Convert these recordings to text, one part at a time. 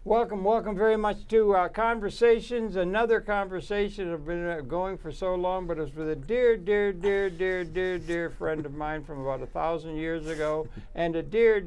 Welcome very much to Conversations. Another conversation I've been going for so long, but it's with a dear friend of mine from about 1,000 years ago, and a dear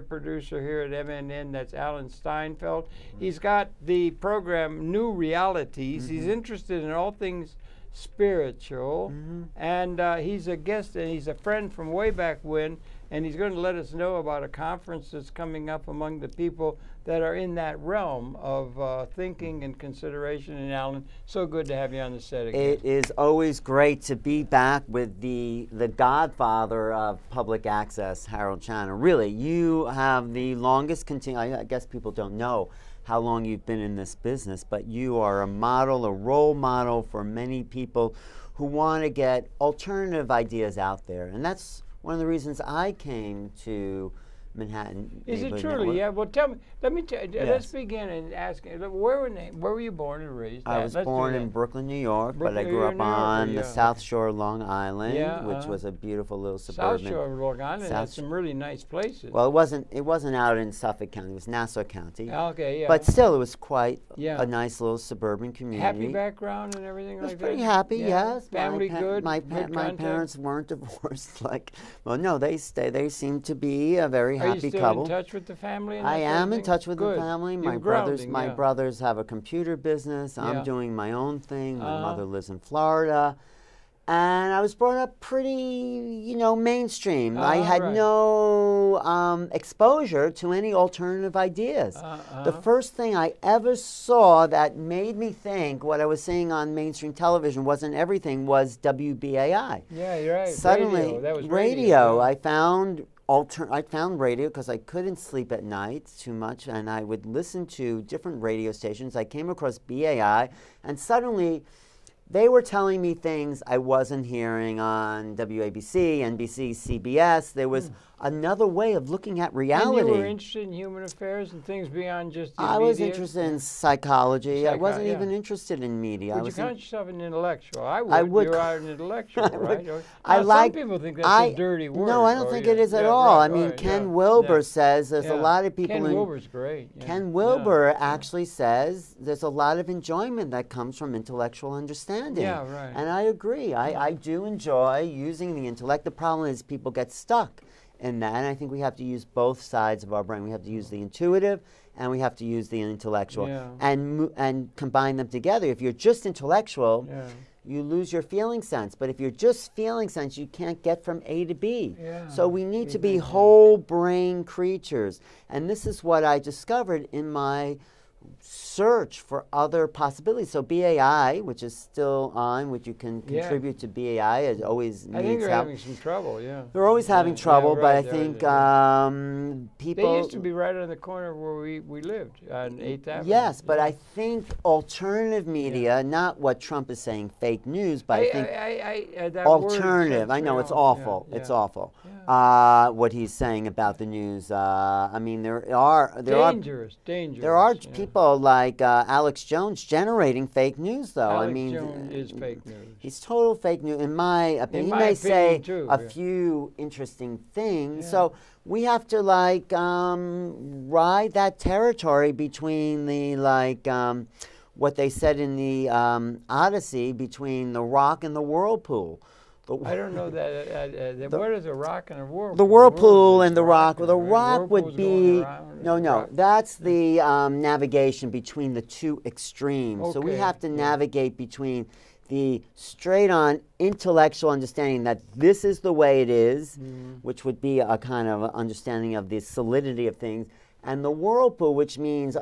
producer here at MNN. That's Alan Steinfeld. He's got the program NewRealities. He's interested in all things spiritual, and he's a guest, and he's a friend from way back when, and he's going to let us know about a conference that's coming up among the people that are in that realm of thinking and consideration. And Alan, so good to have you on the set again. It is always great to be back with the godfather of public access, Harold Channer. Really, you have the longest I guess people don't know how long you've been in this business, but you are a model, a role model for many people who want to get alternative ideas out there. And that's one of the reasons I came to Manhattan. Is it truly? Yeah. Well, tell me. Let's begin and ask. Where were you born and raised? I was born in Brooklyn, New York, but I grew up on the South Shore of Long Island, which was a beautiful little suburban. South Shore of Long Island has some really nice places. Well, it wasn't out in Suffolk County. It was Nassau County. Okay, yeah. But still, it was quite a nice little suburban community. Happy background and everything like that. It was pretty happy. Yes. Family good. My parents weren't divorced. No, they seemed to be a very happy couple. Are you still in touch with the family? I am in touch with the family. My brothers have a computer business. I'm doing my own thing. My mother lives in Florida. And I was brought up pretty, mainstream. I had no exposure to any alternative ideas. The first thing I ever saw that made me think what I was seeing on mainstream television wasn't everything was WBAI. Yeah, you're right. Suddenly, that was radio. I found radio because I couldn't sleep at night too much, and I would listen to different radio stations. I came across BAI, and suddenly they were telling me things I wasn't hearing on WABC, NBC, CBS. There was another way of looking at reality. And you were interested in human affairs and things beyond just the media? I was interested in psychology. I wasn't even interested in media. Would you count yourself an intellectual? I would. You're an intellectual, right? Some people think that's a dirty word. No, I don't think it is at all. I mean, Ken Wilber says there's a lot of people. Ken Wilber's great. Ken Wilber actually says there's a lot of enjoyment that comes from intellectual understanding. Yeah, right. And I agree. I do enjoy using the intellect. The problem is people get stuck in that, and I think we have to use both sides of our brain. We have to use the intuitive, and we have to use the intellectual, and combine them together. If you're just intellectual, you lose your feeling sense. But if you're just feeling sense, you can't get from A to B. So we need to be whole brain creatures. And this is what I discovered in my search for other possibilities. So BAI, which is still on, which you can contribute to BAI, it always needs help. I think they're having some trouble, They're always having trouble, but I think people... They used to be right on the corner where we lived, on 8th Avenue. Yes, but I think alternative media, not what Trump is saying, fake news, but I think alternative. I know, it's awful. It's awful. What he's saying about the news. I mean, there are dangerous. There are people like Alex Jones generating fake news, though. Alex Jones is fake news. He's total fake news, in my opinion. He may say a few interesting things. So we have to ride that territory between the what they said in the Odyssey, between the rock and the whirlpool. I don't know that. What is a rock and a whirlpool? The whirlpool and the rock. Well, the rock would be that's the navigation between the two extremes. So we have to navigate between the straight-on intellectual understanding that this is the way it is, which would be a kind of understanding of the solidity of things, and the whirlpool, which means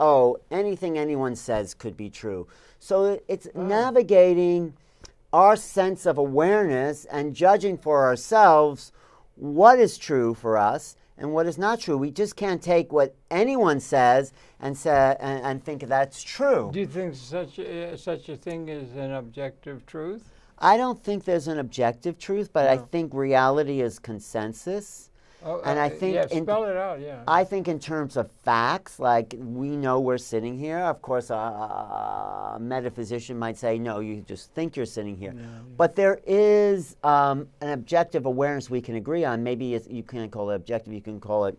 anything anyone says could be true. So it's navigating our sense of awareness and judging for ourselves what is true for us and what is not true. We just can't take what anyone says and think that's true. Do you think such a thing is an objective truth? I don't think there's an objective truth, but I think reality is consensus. And I think spell it out, I think in terms of facts, like we know we're sitting here. Of course, a metaphysician might say, no, you just think you're sitting here. But there is an objective awareness we can agree on. Maybe you can't call it objective. You can call it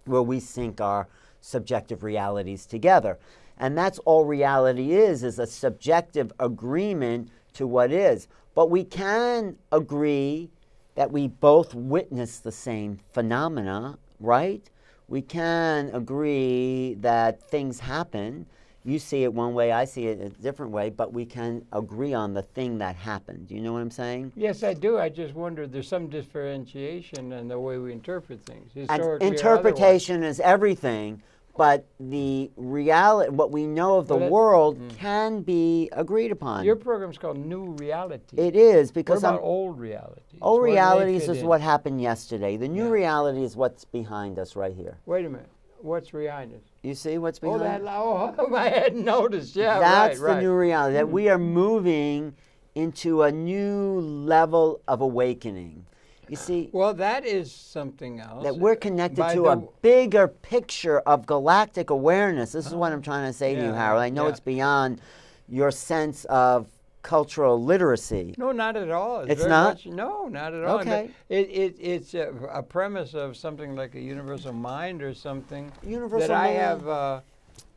where we sync our subjective realities together. And that's all reality is a subjective agreement to what is. But we can agree that we both witness the same phenomena, right? We can agree that things happen. You see it one way, I see it a different way, but we can agree on the thing that happened. Do you know what I'm saying? Yes, I do. I just wondered, there's some differentiation in the way we interpret things. And interpretation is everything, but the reality, what we know of the world can be agreed upon. Your program's called New Realities. It is, because what about old realities? Old realities is what happened yesterday. The new reality is what's behind us right here. Wait a minute. What's behind us? You see what's behind us? I hadn't noticed. Yeah, that's right. The new reality, that we are moving into a new level of awakening. You see? Well, that is something else. That we're connected to a bigger picture of galactic awareness. This is what I'm trying to say to you, Harold. I know it's beyond your sense of cultural literacy. No, not at all. It's not? No, not at all. Okay. It's a premise of something like a universal mind or something Universal that mind.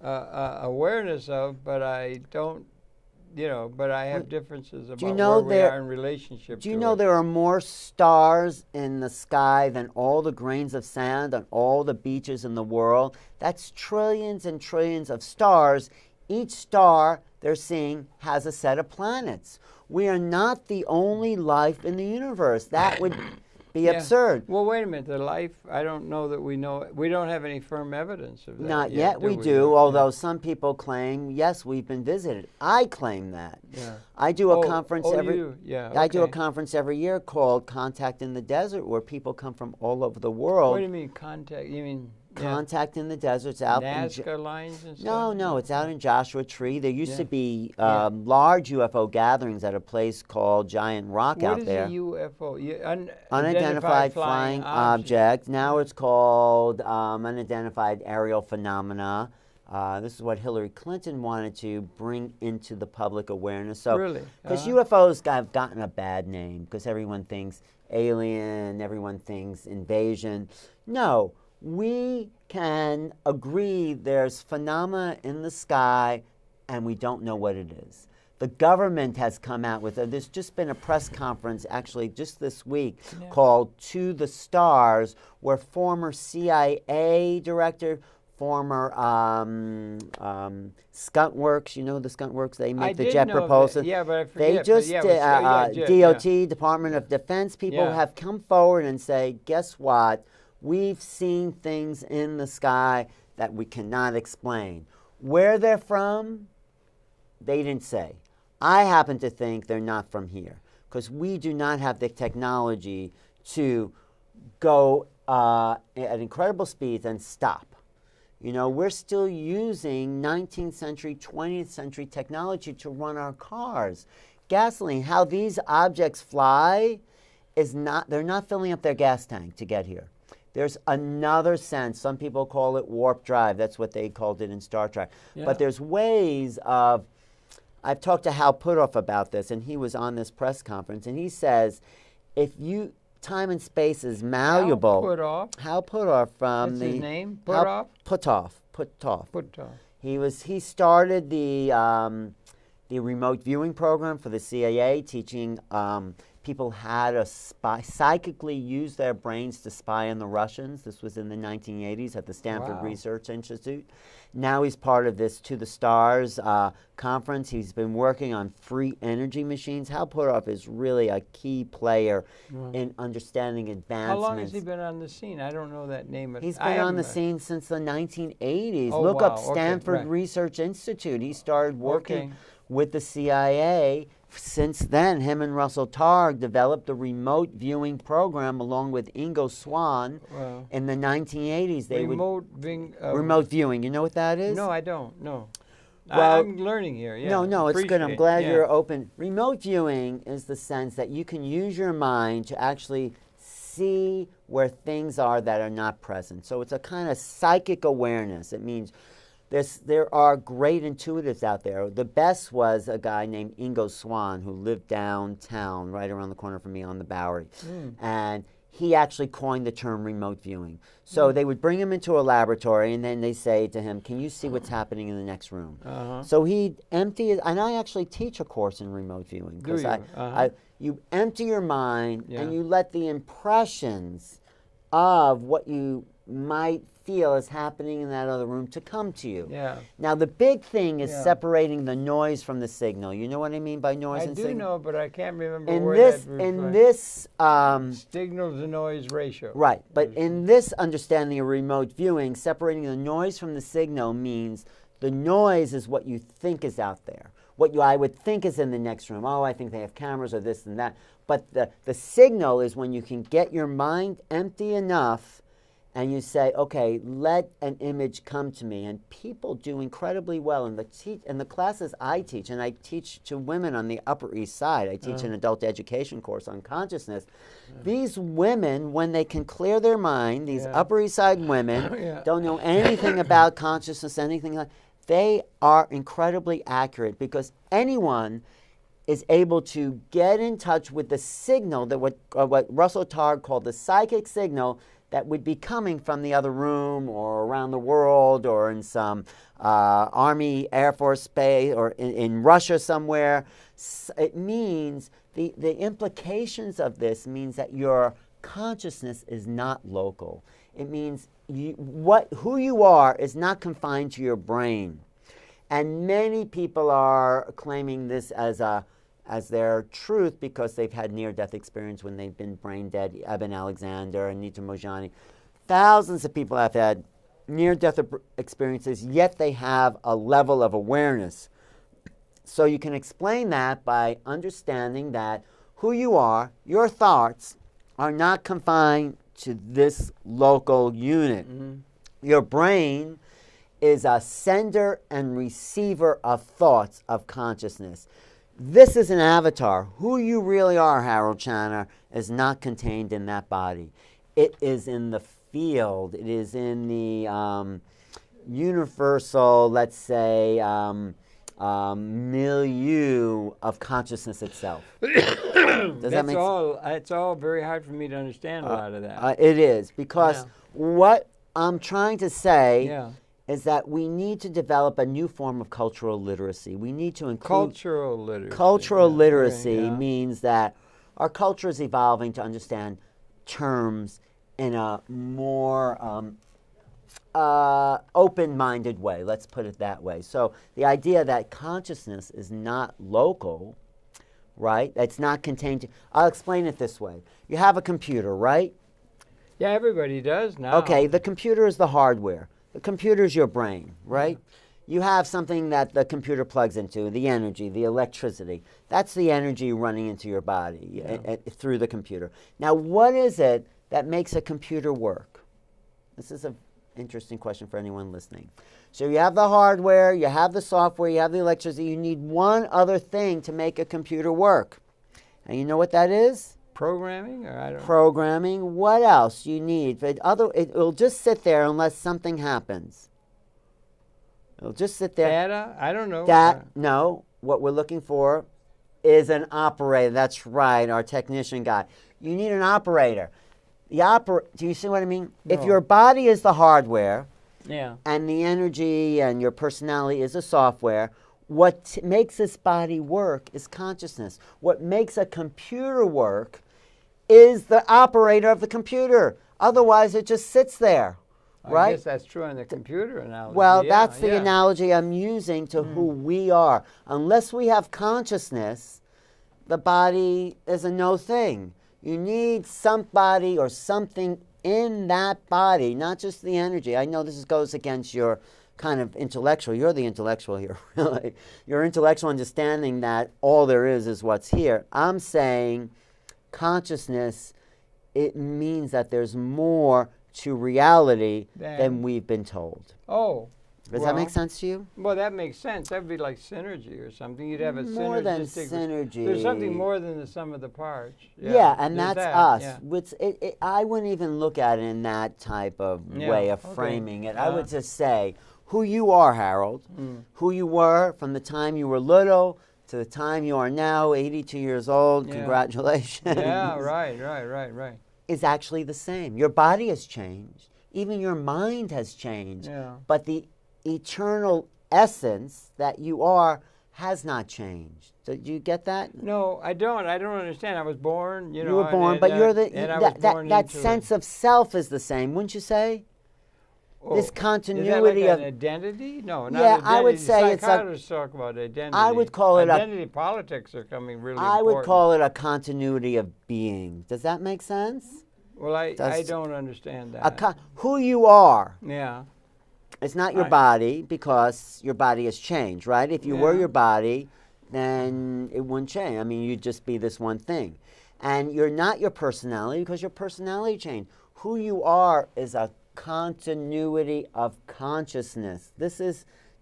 I have awareness of, but I don't, but I have differences about where we are in relationship to it. Do you know there are more stars in the sky than all the grains of sand on all the beaches in the world? That's trillions and trillions of stars. Each star they're seeing has a set of planets. We are not the only life in the universe. That would be absurd. Well, wait a minute. The life, I don't know that we know. We don't have any firm evidence of that. Not yet, we do, although some people claim, yes, we've been visited. I claim that. Yeah. I do a conference I do a conference every year called Contact in the Desert, where people come from all over the world. What do you mean contact? You mean Contact in the Desert. It's out Nazca lines and stuff? No, it's out in Joshua Tree. There used to be large UFO gatherings at a place called Giant Rock out there. What is a UFO? Unidentified flying object. Now it's called unidentified aerial phenomena. This is what Hillary Clinton wanted to bring into the public awareness. So, really? Because UFOs have gotten a bad name, because everyone thinks alien, everyone thinks invasion. No. We can agree there's phenomena in the sky and we don't know what it is. The government has come out with it. There's just been a press conference, actually, just this week, called To the Stars, where former CIA director, former Skuntworks, you know the Skuntworks, they make the jet propulsion. Yeah, but I forget. They just, DOT, Department of Defense people have come forward and say, guess what? We've seen things in the sky that we cannot explain. Where they're from, they didn't say. I happen to think they're not from here, because we do not have the technology to go at incredible speeds and stop. We're still using 19th century, 20th century technology to run our cars. Gasoline, how these objects fly they're not filling up their gas tank to get here. There's another sense. Some people call it warp drive. That's what they called it in Star Trek. Yeah. But there's ways of, I've talked to Hal Puthoff about this, and he was on this press conference, and he says, time and space is malleable. Hal Puthoff from That's the... his name? Puthoff? Puthoff. He started the remote viewing program for the CIA, teaching people how to psychically use their brains to spy on the Russians. This was in the 1980s at the Stanford Research Institute. Now he's part of this To the Stars conference. He's been working on free energy machines. Hal Puthoff is really a key player in understanding advancements. How long has he been on the scene? I don't know that name. He's been on the scene since the 1980s. Look up Stanford Research Institute. He started working with the CIA. Since then, him and Russell Targ developed the remote viewing program along with Ingo Swann in the 1980s. Remote viewing. You know what that is? No, I don't. No. Well, I'm learning here. Yeah. No, it's good. I'm glad you're open. Remote viewing is the sense that you can use your mind to actually see where things are that are not present. So it's a kind of psychic awareness. It means there are great intuitives out there. The best was a guy named Ingo Swann, who lived downtown, right around the corner from me on the Bowery. And he actually coined the term remote viewing. So they would bring him into a laboratory, and then they say to him, can you see what's happening in the next room? So he'd empty it, and I actually teach a course in remote viewing. Do you? You empty your mind, and you let the impressions of what you might feel is happening in that other room to come to you. Now, the big thing is separating the noise from the signal. You know what I mean by noise and signal? I do know, but I can't remember in where this, that in this signal-to-noise ratio. Right, but in this understanding of remote viewing, separating the noise from the signal means the noise is what you think is out there, what I would think is in the next room. Oh, I think they have cameras or this and that. But the signal is when you can get your mind empty enough and you say, okay, let an image come to me. And people do incredibly well in the classes I teach, and I teach to women on the Upper East Side. I teach an adult education course on consciousness. These women, when they can clear their mind, these Upper East Side women, don't know anything about consciousness, anything like that, they are incredibly accurate because anyone is able to get in touch with the signal that what Russell Targ called the psychic signal that would be coming from the other room or around the world or in some Army, Air Force base or in Russia somewhere. It means the implications of this means that your consciousness is not local. It means who you are is not confined to your brain. And many people are claiming this as their truth because they've had near-death experience when they've been brain dead. Eben Alexander and Nita Mojani. Thousands of people have had near-death experiences, yet they have a level of awareness. So you can explain that by understanding that who you are, your thoughts, are not confined to this local unit. Your brain is a sender and receiver of thoughts, of consciousness. This is an avatar. Who you really are, Harold Channer, is not contained in that body. It is in the field. It is in the universal, let's say, milieu of consciousness itself. Does that make sense? It's all very hard for me to understand a lot of that. It is, because what I'm trying to say is that we need to develop a new form of cultural literacy. We need to include... Cultural literacy. Cultural literacy means that our culture is evolving to understand terms in a more open-minded way. Let's put it that way. So the idea that consciousness is not local, right? It's not contained to... I'll explain it this way. You have a computer, right? Yeah, everybody does now. Okay, the computer is the hardware. The computer is your brain, right? You have something that the computer plugs into, the energy, the electricity. That's the energy running into your body through the computer. Now, what is it that makes a computer work? This is an interesting question for anyone listening. So you have the hardware, you have the software, you have the electricity. You need one other thing to make a computer work. And you know what that is? Programming, or I don't know. Programming. What else you need? It'll just sit there unless something happens. It'll just sit there. Data? I don't know. No. What we're looking for is an operator. That's right, our technician guy. You need an operator. Do you see what I mean? No. If your body is the hardware, and the energy and your personality is the software, what makes this body work is consciousness. What makes a computer work is the operator of the computer. Otherwise, it just sits there, right? I guess that's true on the computer analogy. Well, that's the analogy I'm using to who we are. Unless we have consciousness, the body is a no thing. You need somebody or something in that body, not just the energy. I know this goes against your kind of intellectual. You're the intellectual here, really. Your intellectual understanding that all there is what's here. I'm saying consciousness, it means that there's more to reality than we've been told. Oh. Does that make sense to you? Well, that makes sense. That would be like synergy or something. You'd have a more than synergistic... synergy. There's something more than the sum of the parts. Yeah, and that's us. I wouldn't even look at it in that type of way of framing it. I would just say who you are, Harold, who you were from the time you were little to the time you are now, 82 years old. Congratulations. Yeah, right. is actually the same. Your body has changed. Even your mind has changed. Yeah. But the eternal essence that you are has not changed. Did you get that? No, I don't. I don't understand. I was born, You were born, but you're that sense of self is the same, wouldn't you say? This continuity is that like of an identity? No, not yeah, identity. I would say it's a. Psychiatrists talk about identity. I would call it identity politics are coming really I important. would call it a continuity of being. Does that make sense? Well, I don't understand that. Who you are. Yeah. It's not your body because your body has changed, right? If you were your body, then it wouldn't change. I mean, you'd just be this one thing. And you're not your personality because your personality changed. Who you are is a continuity of consciousness.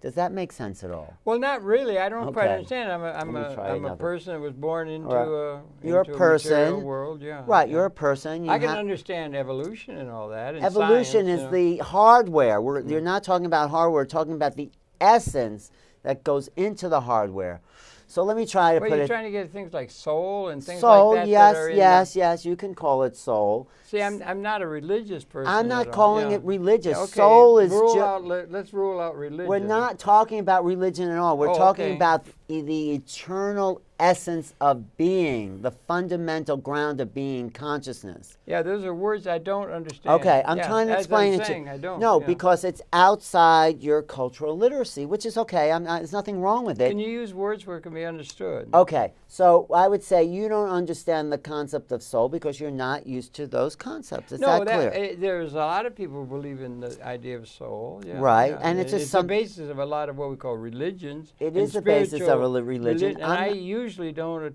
Does that make sense at all? Well, not really. I don't quite understand. I'm a person that was born into a material world. Yeah. Right. You're a person. I can understand evolution and all that. And evolution science, is the hardware. You're not talking about hardware. We're talking about the essence that goes into the hardware. So let me try to put it. You're trying to get things like soul and things soul, like that. Yes. You can call it soul. See, I'm not a religious person. I'm not calling it religious. Yeah, okay. Soul is let's rule out religion. We're not talking about religion at all. We're talking about the eternal essence of being, the fundamental ground of being, consciousness. Yeah, those are words I don't understand. Okay, I'm trying to explain it to you. I don't. No, because it's outside your cultural literacy, which is okay. There's nothing wrong with it. Can you use words where it can be understood? Okay, so I would say you don't understand the concept of soul because you're not used to those concepts. Is that clear? There's a lot of people who believe in the idea of soul. Yeah, right, yeah. and it's the basis of a lot of what we call religions. It is the basis of a religion. And I usually don't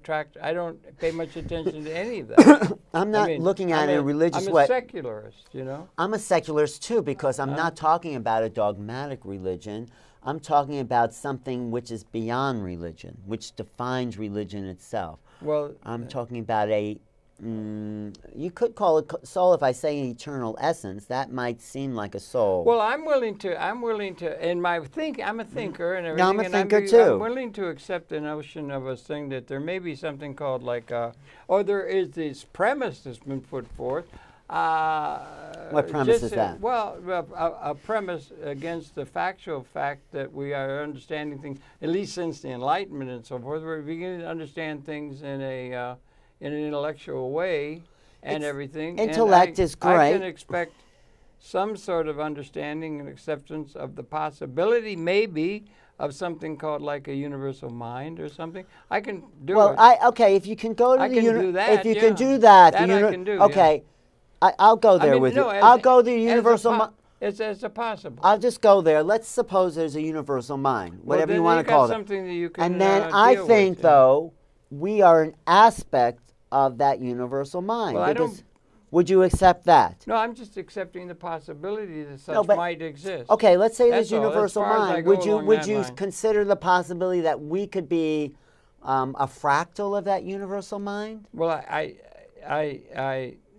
pay much attention to any of that. I'm not looking at it in a religious way. I'm a secularist, you know. I'm a secularist too because I'm not talking about a dogmatic religion. I'm talking about something which is beyond religion, which defines religion itself. Well, I'm talking about you could call it soul if I say an eternal essence. That might seem like a soul. Well, I'm willing to, I'm a thinker and everything. No, I'm a thinker too. I'm willing to accept the notion of a thing that there may be something called there is this premise that's been put forth. What premise is that? Well, a premise against the factual fact that we are understanding things, at least since the Enlightenment and so forth, we're beginning to understand things in an intellectual way and everything. Intellect is great. I can expect some sort of understanding and acceptance of the possibility, maybe, of something called like a universal mind or something. I can do it. Well, okay, if you can go to I can do that. If you can do that, I can do. Okay, I'll go there with you. I'll go to the universal mind. It's a possible. I'll just go there. Let's suppose there's a universal mind, whatever you want to call it. Something that you can and then I think, though, we are an aspect of that universal mind. Well, would you accept that? No, I'm just accepting the possibility that such might exist. Okay, let's say there's universal mind. Would you consider the possibility that we could be a fractal of that universal mind? Well,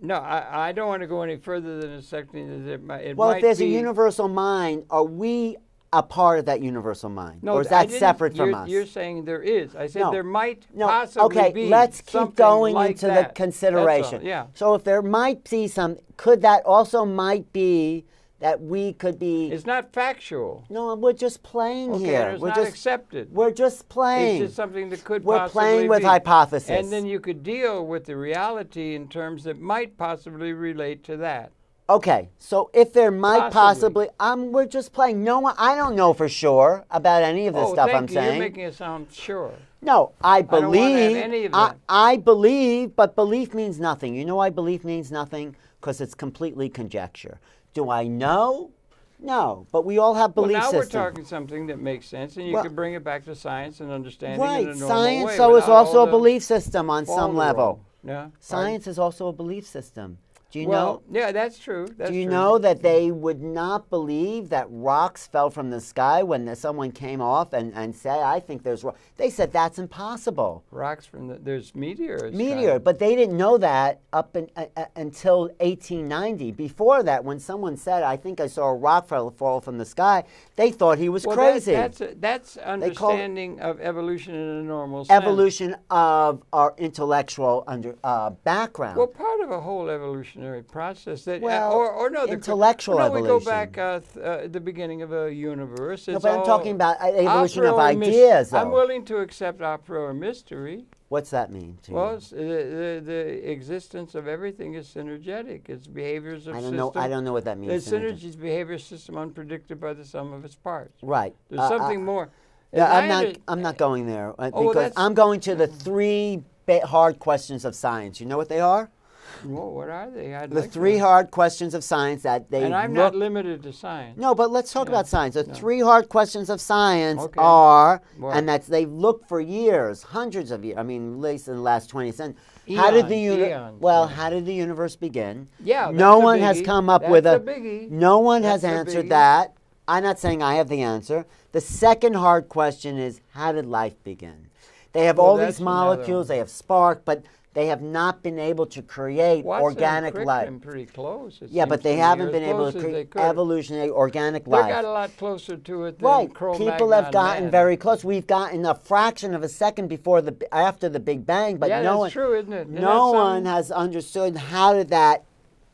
no, I don't want to go any further than accepting that it might if there's a universal mind, are we a part of that universal mind? No, or is that separate from us? You're saying there is. I said there might possibly be. Okay, let's keep going into the consideration. Yeah. So if there might be could that also might be that we could be... It's not factual. No, we're just playing here. It's not accepted. We're just playing. It's just something that could possibly be. We're playing with hypothesis. And then you could deal with the reality in terms that might possibly relate to that. Okay, so if there might possibly, we're just playing. No, I don't know for sure about any of this stuff I'm saying. You're making it sound sure. No, I believe. I don't want to have any of that. I believe, but belief means nothing. You know why belief means nothing? Because it's completely conjecture. Do I know? No, but we all have belief systems. Well, now we're talking something that makes sense, and you can bring it back to science and understanding in a normal way. Science, is also a belief system on some level. Yeah. Science is also a belief system. Do you know? Yeah, that's true. Do you know that they would not believe that rocks fell from the sky when someone came off and said, I think there's rocks? They said that's impossible. Rocks there's meteors. But they didn't know that up until 1890. Before that, when someone said, I think I saw a rock fall from the sky, they thought he was crazy. That's understanding of evolution in a normal sense. Evolution of our intellectual background. Well, part of a whole evolution evolutionary process. That, well, or no, intellectual evolution. No, we go back the beginning of a universe. No, but I'm talking about evolution of ideas, though. I'm willing to accept a priori mystery. What's that mean to well, you? The existence of everything is synergetic. It's behaviors of system. I don't know what that means. The synergy's behavior system unpredicted by the sum of its parts. Right. There's something more. Yeah, I'm not going there because I'm going to the three hard questions of science. You know what they are? Well, what are they? The three hard questions of science that they And I'm not limited to science. No, but let's talk about science. The three hard questions of science are, and that's they've looked for years, hundreds of years. I mean, at least in the last 20 centuries. How did the universe begin? Yeah, no one has come up with a biggie. No one has answered that. I'm not saying I have the answer. The second hard question is, how did life begin? They have all these molecules, they have spark, but they have not been able to create organic life. Pretty close. Yeah, but they haven't been able to create evolutionary organic life. They got a lot closer to it than People have gotten very close. We've gotten a fraction of a second after the Big Bang, but that's true, isn't it? No one has understood how did that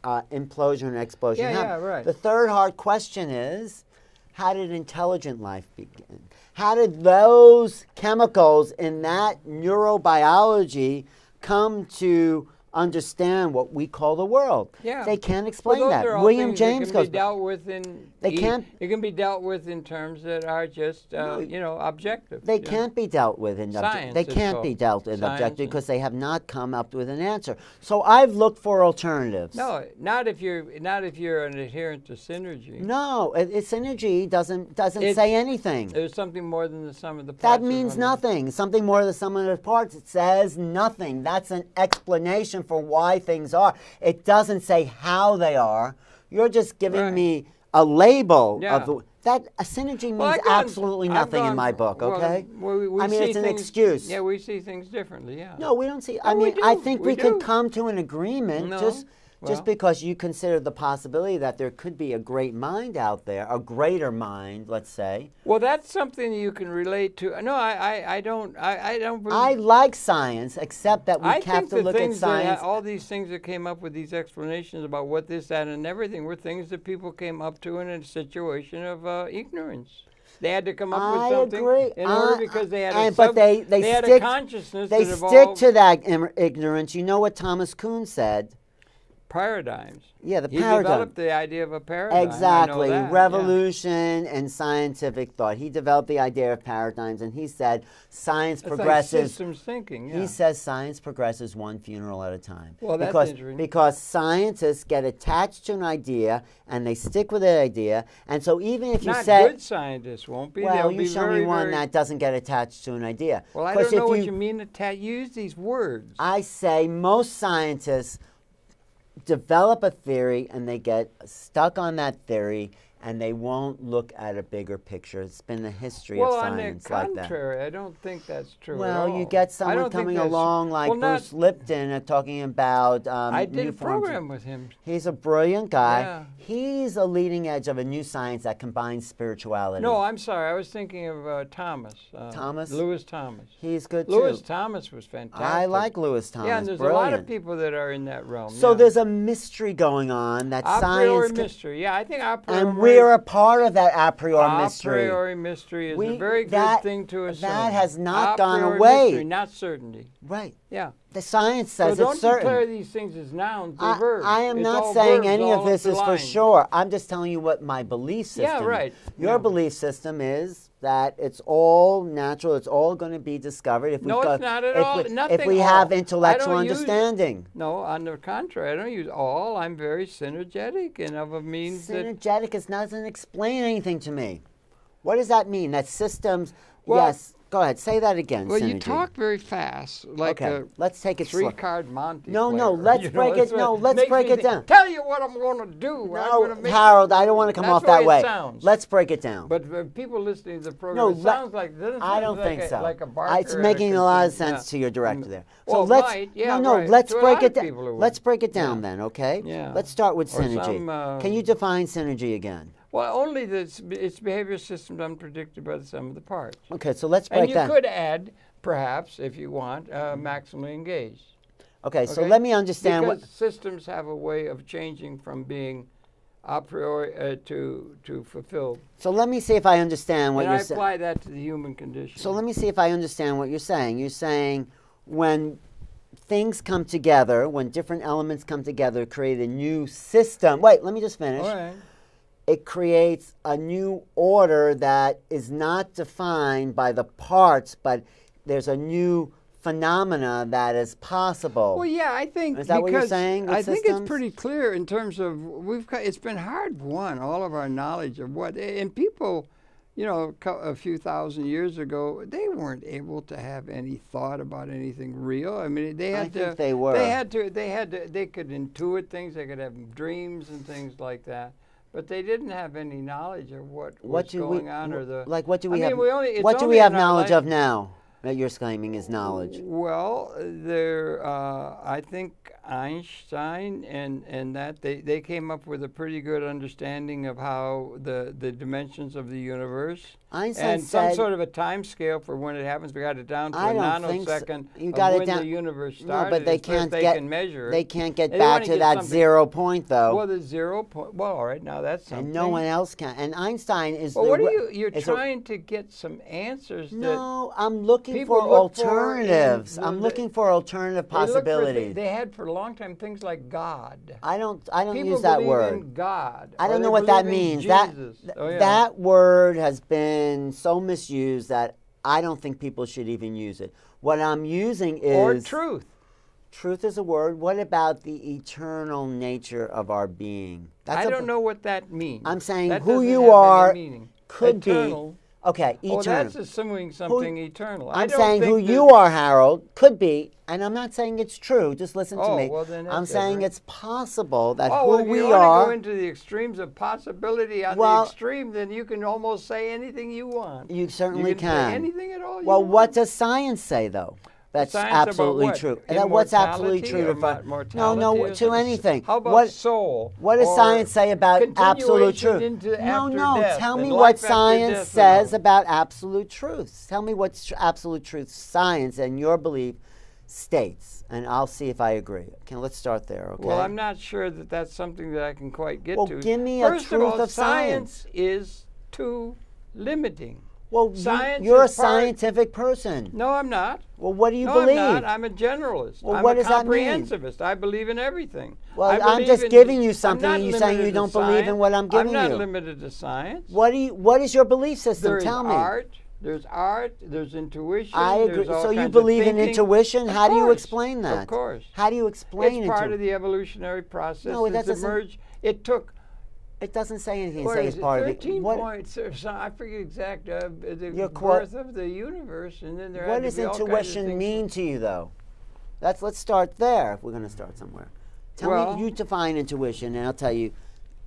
implosion and explosion happen. Yeah, right. The third hard question is, how did intelligent life begin? How did those chemicals in that neurobiology come to understand what we call the world? Yeah. They can't explain those that. Are all William James that can goes. Be dealt with in It can be dealt with in terms that are just objective. They can't be dealt with in science. They can't be dealt with objective because they have not come up with an answer. So I've looked for alternatives. No, not if you're an adherent to synergy. No, synergy doesn't say anything. There's something more than the sum of the parts. That means nothing. Something more than the sum of the parts. It says nothing. That's an explanation for why things are. It doesn't say how they are. You're just giving me a label of that. A synergy means absolutely nothing in my book. Okay. We I mean, it's an excuse. Yeah, we see things differently. Yeah. No, we don't see. I mean, I think we can come to an agreement. Just because you consider the possibility that there could be a great mind out there, a greater mind, let's say. Well, that's something you can relate to. No, I don't. I don't believe. I like science, except that we have to look at science. All these things that came up with these explanations about what this, that, and everything were things that people came up to in a situation of ignorance. They had to come up with something in order because they had a consciousness. They stick to that ignorance. You know what Thomas Kuhn said? Paradigms. Yeah, the he paradigm. He developed the idea of a paradigm. Exactly. Revolution and scientific thought. He developed the idea of paradigms, and he said science progresses. Like systems thinking. Yeah. He says science progresses one funeral at a time. Well, that's interesting. Because scientists get attached to an idea and they stick with that idea, and so even if you say good scientists won't be. Well, you show me one that doesn't get attached to an idea. Well, I don't know what you mean. Use these words. I say most scientists develop a theory and they get stuck on that theory and they won't look at a bigger picture. It's been the history of science like that. Well, on the contrary, I don't think that's true at Well, all. you get someone coming along like Bruce Lipton talking about I did a program with him. He's a brilliant guy. Yeah. He's a leading edge of a new science that combines spirituality. No, I'm sorry. I was thinking of Thomas. Thomas? Louis Thomas. He's good too. Louis Thomas was fantastic. I like Louis Thomas. Yeah, and there's a lot of people that are in that realm. So there's a mystery going on that a science... priori mystery. Yeah, I think a priori... And we're a part of that a priori mystery. A priori mystery is a very good thing to assume. That has not gone away. Mystery, not certainty. Right. Yeah. The science says it's certain. So don't declare these things as nouns or verbs. I am not saying any of this is for sure. I'm just telling you what my belief system is. Yeah, right. Your belief system is that it's all natural. It's all going to be discovered if it's not at all. If we have intellectual understanding. No, on the contrary, I don't use all. I'm very synergetic, and of a means synergetic doesn't explain anything to me. What does that mean? That systems? Yes. Go ahead. Say that again. Well, synergy. you talk very fast, like a let's take it slow. 3-card Monte. No, player. no. Let's break it. No, let's break it down. Tell you what I'm going to do. No, Harold, I don't want to come off that way. Sounds. Let's break it down. But people listening to the program, it sounds like I don't think so. Like a barker. It's making a lot of sense to your director there. So let's break it down. Let's break it down then, okay? Yeah. Let's start with synergy. Can you define synergy again? Well, only its behavior systems unpredicted by the sum of the parts. Okay, so let's break that. And you could add, perhaps, if you want, maximally engaged. Okay, so let me understand because systems have a way of changing from being a priori to fulfilled. So let me see if I understand what you're saying. And I apply that to the human condition. So let me see if I understand what you're saying. You're saying when things come together, when different elements come together, create a new system. Wait, let me just finish. All right. It creates a new order that is not defined by the parts, but there's a new phenomena that is possible. Well, yeah, I think is that what you're saying? I think it's pretty clear in terms of it's been hard won, all of our knowledge of what, and people, you know, a few thousand years ago, they weren't able to have any thought about anything real. I mean, they had to. They were. They could intuit things. They could have dreams and things like that. But they didn't have any knowledge of what was going on, or the. Like, what do we have? What do we have knowledge of now that you're claiming is knowledge? Well, I think Einstein and that they came up with a pretty good understanding of how the dimensions of the universe. Einstein and said, some sort of a time scale for when it happens. We got it down to I a don't think nanosecond so. You got of it when down. the universe started. No, but they can't can measure it. They can't get back to that 0 point, though. Well, the 0 point. Well, all right, now that's something. And no one else can. And Einstein is. Well, what are you're trying to get some answers? No, I'm looking for alternatives. I'm looking for alternative possibilities. They had for a long time things like God. I don't use People that believe word. in God. I don't know what that means. That word has been so misused that I don't think people should even use it. What I'm using is... Or truth. Truth is a word. What about the eternal nature of our being? I don't know what that means. I'm saying that who you are could eternal. Be... Okay, eternal. Oh, that's assuming something eternal. I'm saying who you are, Harold, could be, and I'm not saying it's true. Just listen to me. Well, then I'm saying it's possible that who we are. If you want to go into the extremes of possibility on the extreme, then you can almost say anything you want. You certainly can. Say anything at all. Well, what does science say, though? That's absolutely true. What's absolutely true to anything. How about soul? What does science say about absolute truth? Tell me what science says about absolute truth. Tell me what absolute truth science and your belief states, and I'll see if I agree. Okay, let's start there. Okay. Well, I'm not sure that that's something that I can quite get to. Well, give me a truth of science is too limiting. Well, you're a scientific person. No, I'm not. Well, what do you believe? I'm not. I'm a generalist. Well, what does that mean? I'm a comprehensivist. I believe in everything. Well, I'm just giving you something, and you're saying you don't believe in what I'm giving you. I'm not limited to science. What is your belief system? Tell me. There's art. There's intuition. I agree. So you believe in intuition? How do you explain that? Of course. How do you explain it? It's part of the evolutionary process. No, that doesn't. Emerged. It took. It doesn't say anything. It says part of it. 13 points or so. I forget exact the birth of the universe, and then there. What does intuition mean to you, though? Let's start there. If we're going to start somewhere, tell me. You define intuition, and I'll tell you,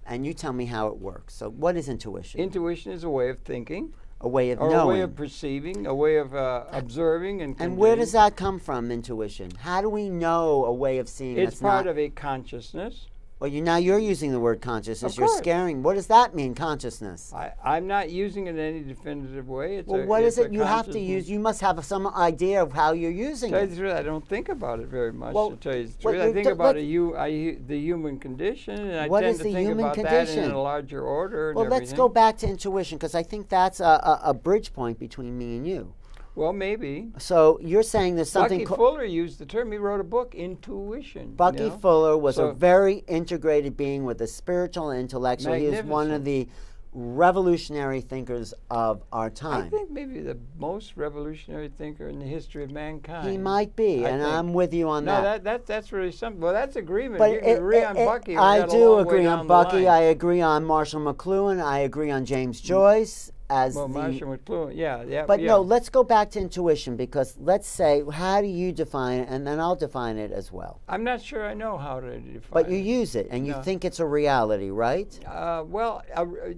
and you tell me how it works. So, what is intuition? Intuition is a way of thinking. A way of knowing. A way of perceiving, a way of observing and And where does that come from, intuition? How do we know a way of seeing it's part of a consciousness. Well, now you're using the word consciousness. You're scaring. What does that mean, consciousness? I'm not using it in any definitive way. What is it you have to use? You must have some idea of how you're using it. To tell you the truth, I don't think about it very much. To tell you the truth, I think about the human condition, and I tend to think about that in a larger order. Well, let's go back to intuition, because I think that's a bridge point between me and you. Well, maybe. So you're saying there's something... Bucky Fuller used the term. He wrote a book, Intuition. Bucky Fuller was a very integrated being with a spiritual and intellectual. He is one of the revolutionary thinkers of our time. I think maybe the most revolutionary thinker in the history of mankind. He might be, and I'm with you on that. No, that's really something. Well, that's agreement. But you agree on Bucky. I do agree on Bucky. I agree on Marshall McLuhan. I agree on James Joyce. Marshall McLuhan, But no, let's go back to intuition, because let's say, how do you define it, and then I'll define it as well. I'm not sure I know how to define it. But you use it, and you think it's a reality, right?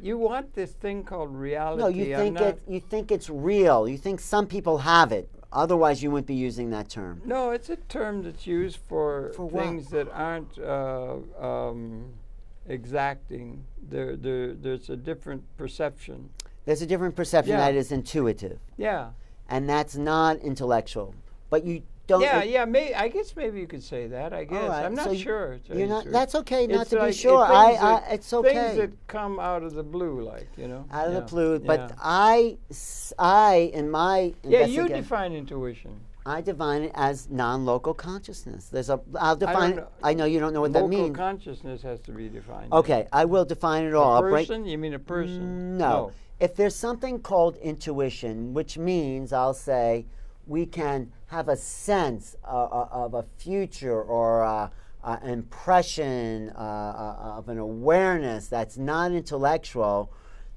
You want this thing called reality. No, you think it's real. You think some people have it. Otherwise, you wouldn't be using that term. No, it's a term that's used for things that aren't exacting. There's a different perception. There's a different perception that is intuitive. Yeah. And that's not intellectual. But you don't. Yeah. I guess maybe you could say that. I guess right, I'm not so sure. You're not. That's okay. It's Not to like be sure. It's okay. Things that come out of the blue, like Out of the blue, Yeah. but I in my you define intuition. I define it as non-local consciousness. I'll define it. I know you don't know what that means. Local consciousness has to be defined. Okay, I will define it all. A person? You mean a person? No. If there's something called intuition, which means I'll say we can have a sense of a future or an impression of an awareness that's not intellectual.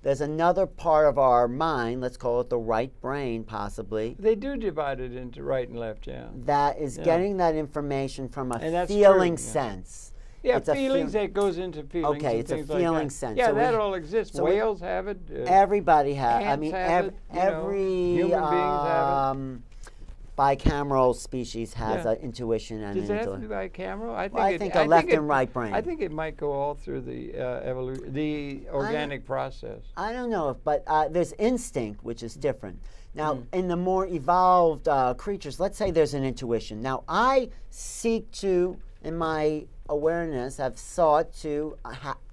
There's another part of our mind, let's call it the right brain possibly. They do divide it into right and left, yeah. That is getting that information from a feeling sense. Yeah, feelings, that goes into feelings. Okay, it's a feeling sense. Yeah, so that all exists. Whales have it. Everybody has it. I mean, every human beings have it. Bicameral species has an intuition and Does it have to be bicameral? I think a left and right brain. I think it might go all through the organic process. I don't know, but there's instinct, which is different. Now, in the more evolved creatures, let's say there's an intuition. Now, I seek to, in my awareness, have sought to,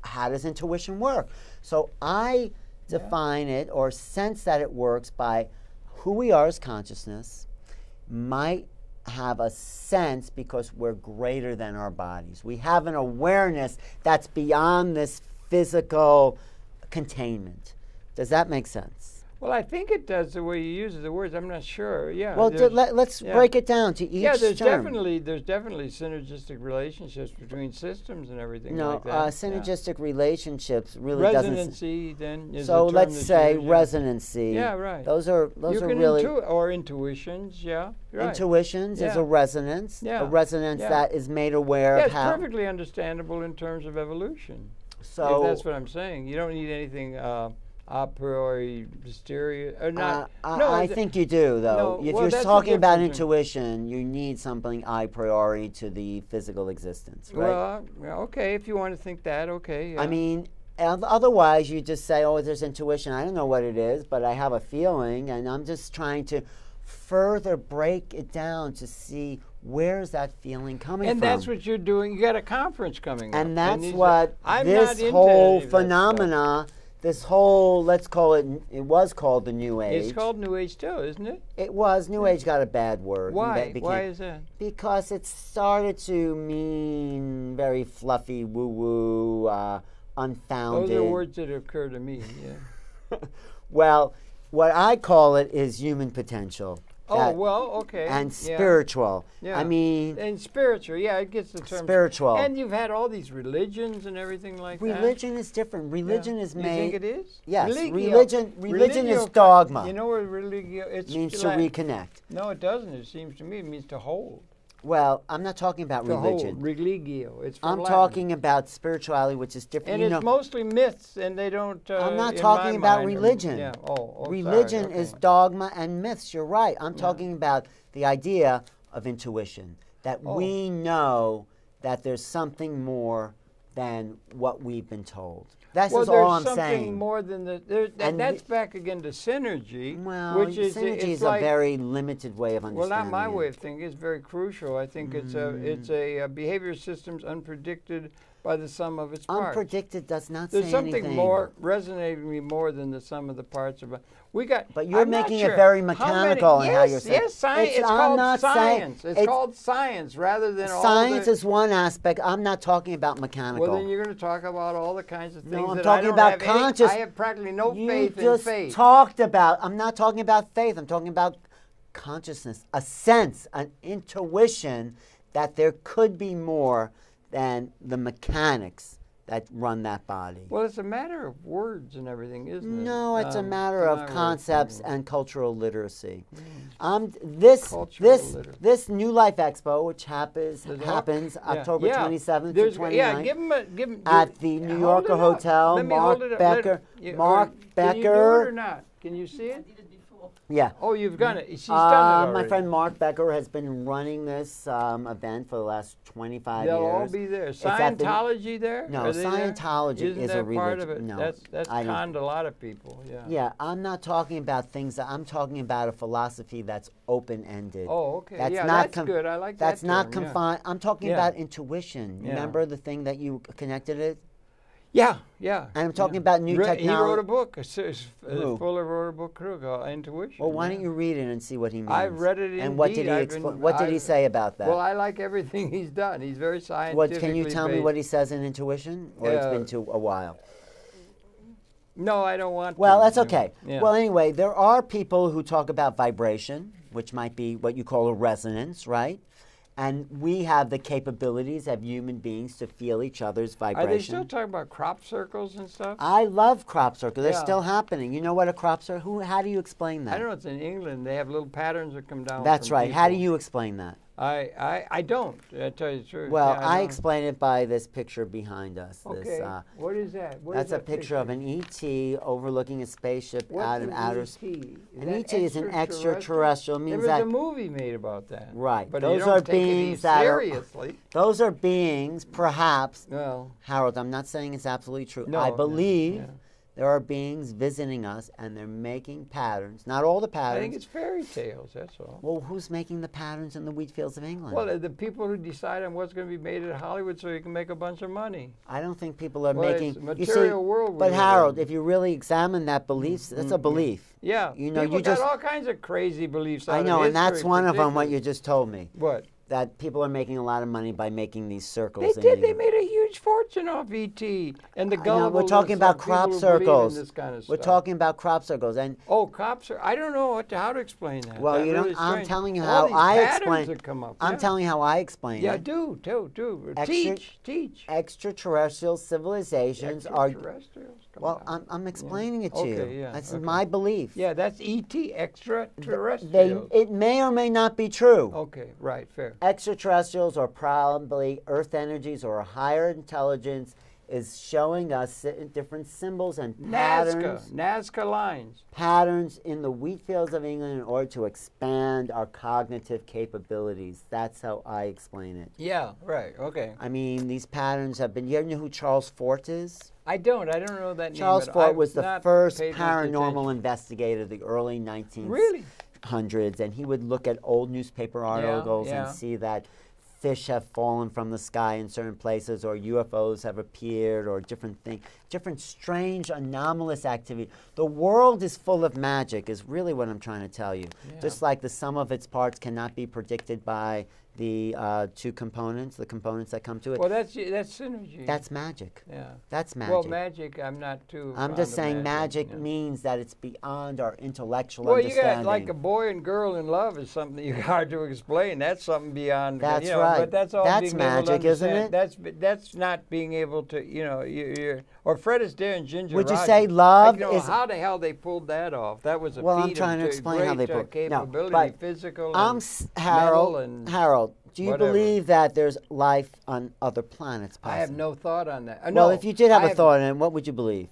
how does intuition work? So I define it or sense that it works by who we are as consciousness, might have a sense because we're greater than our bodies. We have an awareness that's beyond this physical containment. Does that make sense? Well, I think it does the way you use the words. I'm not sure. Yeah. Well, let's break it down to each term. There's definitely synergistic relationships between systems and everything like that. No, synergistic relationships really resonancy then is so the term let's say resonancy. Yeah, right. Those are really or intuitions. Yeah, right. Intuitions is a resonance. Yeah. A resonance that is made aware of how. It's perfectly understandable in terms of evolution. So if that's what I'm saying. You don't need anything. A priori mysterious or not? I think you do, though. If you're talking about intuition, you need something a priori to the physical existence, right? Well, okay, if you want to think that, okay. Yeah. I mean, otherwise you just say, oh, there's intuition. I don't know what it is, but I have a feeling, and I'm just trying to further break it down to see where's that feeling coming from. And that's what you're doing. You got a conference coming up. And that's what this whole phenomena... This whole, let's call it, it was called the New Age. It's called New Age too, isn't it? It was. New Age got a bad word. Why? Why is that? Because it started to mean very fluffy, woo-woo, unfounded. Those are words that occur to me, yeah. Well, what I call it is human potential. Okay. And spiritual. Yeah. I mean... And spiritual, it gets the term. Spiritual. And you've had all these religions and everything like that. Religion is different. Religion is made... You think it is? Yes. Religion is dogma. You know what religio... It means to reconnect. No, it doesn't. It seems to me it means to hold. Well, I'm not talking about religion. Religio. It's from I'm Latin. Talking about spirituality, which is different. And it's mostly myths, and they don't. I'm not talking about religion. Religion sorry. is dogma and myths. You're right. I'm talking about the idea of intuition, that we know that there's something more than what we've been told. That's all I'm saying. There's something more than that's back again to synergy. Well, which is synergy is a very limited way of understanding. Well, not my way of thinking. It's very crucial. I think it's a behavior system's unpredicted by the sum of its parts. Unpredicted does not There's say anything. There's something more resonating me more than the sum of the parts of it. But you're making it very mechanical in how you're saying. Yes, science. It's called science. It's called science rather than science is one aspect. I'm not talking about mechanical. Well, then you're going to talk about all the kinds of things. No, I'm that talking about conscious. I have practically no faith in faith. You just talked about. I'm not talking about faith. I'm talking about consciousness, a sense, an intuition that there could be more than the mechanics that run that body. Well, it's a matter of words and everything, isn't it? No, it's a matter of concepts and cultural literacy. This New Life Expo, which happens October 27th to 29th at the New Yorker Hotel. Mark Becker. Can you do it or not? Can you see it? Yeah. Oh, you've done it. She's done it already. My friend Mark Becker has been running this event for the last 25 They'll years. all be there. Scientology there? No, Scientology Isn't is that a religion. part of it? No, That's conned a lot of people. Yeah. Yeah, I'm not talking about things. I'm talking about a philosophy that's open-ended. Oh, okay. That's yeah, not that's good. I like that. That's not term, confined. I'm talking Yeah. about intuition. Yeah. Remember the thing that you connected it? Yeah, yeah. And I'm talking about new technology. He wrote a book. Who? Fuller wrote a book called Intuition. Well, why don't you read it and see what he means? I've read it And what did he What did he say about that? Well, I like everything he's done. He's very scientific. What can you tell me what he says in Intuition? Or it's been a while. No, I don't want Well, to. that's okay. Yeah. Well, anyway, there are people who talk about vibration, which might be what you call a resonance, right? And we have the capabilities of human beings to feel each other's vibration. Are they still talking about crop circles and stuff? I love crop circles. They're Yeah. still happening. You know what a crop circle? How do you explain that? I don't know. It's in England. They have little patterns that come down. That's from right. How do people. you explain that? I don't. I tell you the truth. Well, Yeah, I don't. explain it by this picture behind us. Okay. This, What is that? What that's is a that picture of an ET overlooking a spaceship What's out of an outer ET? space. Is An that ET is an extraterrestrial. There Means was that a movie made about that. Right. But Those you don't are take it beings that seriously. those are beings, perhaps. Well, Harold, I'm not saying it's absolutely true. No, I no, believe yeah. there are beings visiting us, and they're making patterns. Not all the I patterns. think it's fairy tales. That's all. Well, who's making the patterns in the wheat fields of England? Well, the people who decide on what's going to be made at Hollywood so you can make a bunch of money. I don't think people are Well, making. it's a you see, material world we but live Harold, in. if you really examine that belief, that's a belief. Yeah, You know, people you got just. all kinds of crazy beliefs. I out know, of and that's history, one of them. What particularly. you just told me. What? That people are making a lot of money by making these circles. They in did. They England. made a huge fortune off ET and the I know, gullible. we're talking about crop circles. This kind of We're stuff. talking about crop circles, and Oh, crop circles. I don't know how to explain that. well, That's you really don't. I'm strange. telling you All how these I patterns explain. that come up. I'm yeah. telling you how I explain Yeah, it. do. Extra- Teach. Extraterrestrial civilizations are. Extraterrestrials. Come Well, on. I'm explaining it to you. Okay, yeah, That's okay. my belief. Yeah, that's ET. Extraterrestrials. It may or may not be true. Okay, right, fair. Extraterrestrials are probably Earth energies or a higher intelligence is showing us different symbols and patterns. Nazca lines. Patterns in the wheat fields of England in order to expand our cognitive capabilities. That's how I explain it. Yeah, right. Okay. I mean, these patterns have been. You know who Charles Fort is? I don't know that Charles name. Fort was the not first paid much paranormal attention. investigator of the early 1900s. Really? And he would look at old newspaper articles yeah. and see that fish have fallen from the sky in certain places, or UFOs have appeared, or different strange, anomalous activity. The world is full of magic, is really what I'm trying to tell you. Yeah. Just like the sum of its parts cannot be predicted by the two components, the components that come to it. Well, that's synergy. That's magic. Yeah. That's magic. Well, magic, I'm not too. I'm fond just of saying magic yeah. means that it's beyond our intellectual Well, you understanding. got like a boy and girl in love is something you hard to explain. That's something beyond. That's you know, right. But that's all. That's being magic, able to isn't understand. That's not being able to. You know, you're or Fred Astaire and Ginger. Would you Rogers. say love I don't know is? how the hell they pulled that off. That was a Well, feat I'm trying to of explain how they great, pulled. No, capability, but physical. I'm and Harold. mental and Harold, do you whatever. believe that there's life on other planets? Possibly? I have no thought on that. Well, no, if you did have I a thought on it, what would you believe?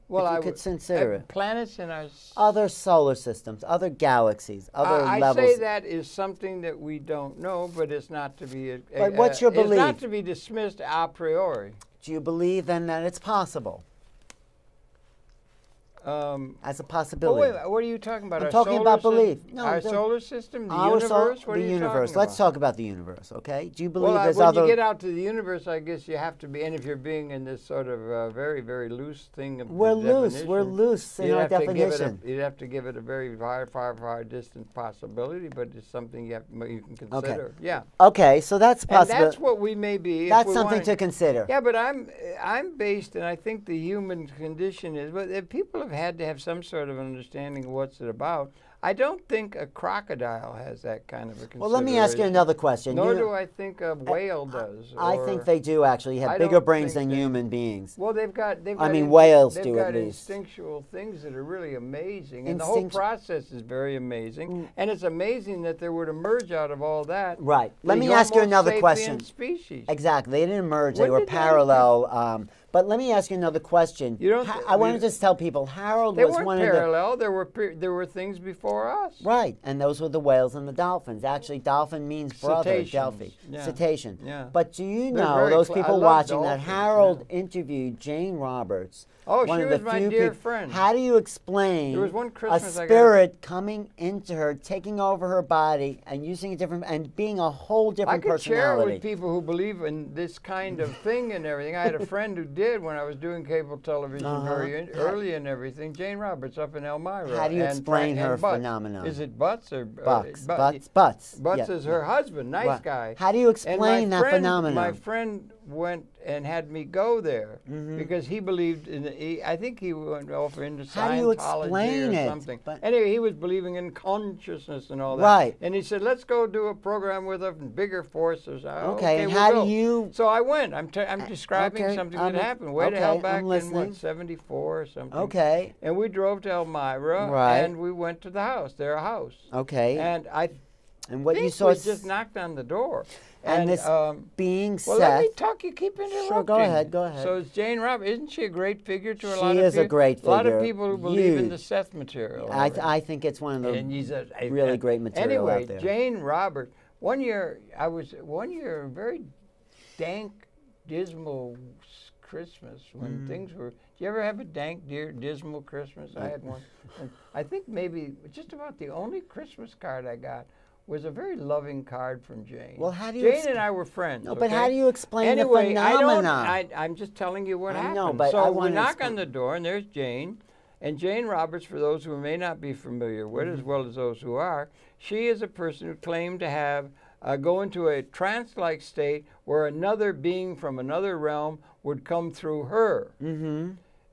well, if you I could would- consider it. Planets in our. Other solar systems, other galaxies, other I levels. say that is something that we don't know, but it's not to be. But what's your It's belief? not to be dismissed a priori. Do you believe then that it's possible as a But possibility? wait, what are you talking about? I'm Our talking solar about system? belief. No, our don't- solar system, the Our universe. What the are you universe. talking Let's about? talk about the universe, okay? Do you believe Well, there's when other? you get out to the universe, I guess you have to be, and if you're being in this sort of very, very loose thing of the We're loose. definition, We're loose in you'd our have to give it definition. you'd have to give it a very far distant possibility, but it's something you can consider. Yeah. Okay, so that's And possible. that's what we may be. if That's we something wanna- to consider. Yeah, but I'm based, and I think the human condition is. But if people have had to have some sort of understanding of what's it about. I don't think a crocodile has that kind of a consideration. Well, let me ask you another question. Nor You- do I think a whale does. I or- think they do actually have I bigger don't brains think than they- human beings. Well, they've got. I mean, whales they've do got at least. instinctual things that are really amazing, and the whole process is very amazing. And it's amazing that there would emerge out of all that. Right. Let the me ask you Homo another sapien question. Species. Exactly. They didn't emerge. When They were did that parallel But let me ask you another question. I want to just tell people Harold was one of the... They weren't parallel. There were things before us. Right, and those were the whales and the dolphins. Actually, dolphin means brother, Delphi. Yeah. Cetacean. Yeah. But do you know, those people watching, that Harold interviewed Jane Roberts? Oh, one she of the was my few dear people. friend. How do you explain there was one Christmas a spirit coming into her, taking over her body, and using a different, and being a whole different personality? I could share it with people who believe in this kind of thing and everything. I had a friend who did when I was doing cable television very early and everything. Jane Roberts up in Elmira. How do you explain her phenomenon? Is it Butts or Butts? Butts is her husband, nice guy. How do you explain that phenomenon? My friend went and had me go there because he believed in I think he went off into Scientology or something. Anyway, he was believing in consciousness and all that. Right. And he said, "Let's go do a program with a bigger forces." Okay. And how do you? So I went. I'm describing something that happened way the hell back in what, 74 or something. Okay. And we drove to Elmira and we went to their house. Okay. And what think you saw we just knocked on the door. And this being said... Well, let me talk. You keep interrupting. Sure, go ahead. So it's Jane Roberts. Isn't she a great figure to a lot of people? She is a great figure. A lot of people who believe in the Seth material. I think it's one of the really great material out there. Anyway, Jane Roberts. One year, a very dank, dismal Christmas when things were... Do you ever have a dank, dismal Christmas? I had one. And I think maybe just about the only Christmas card I got was a very loving card from Jane. Well, how do you... Jane and I were friends. No, but how do you explain the phenomenon? I'm just telling you what happened. No, but so we knock on the door, and there's Jane. And Jane Roberts, for those who may not be familiar with, as well as those who are, she is a person who claimed to have go into a trance-like state where another being from another realm would come through her.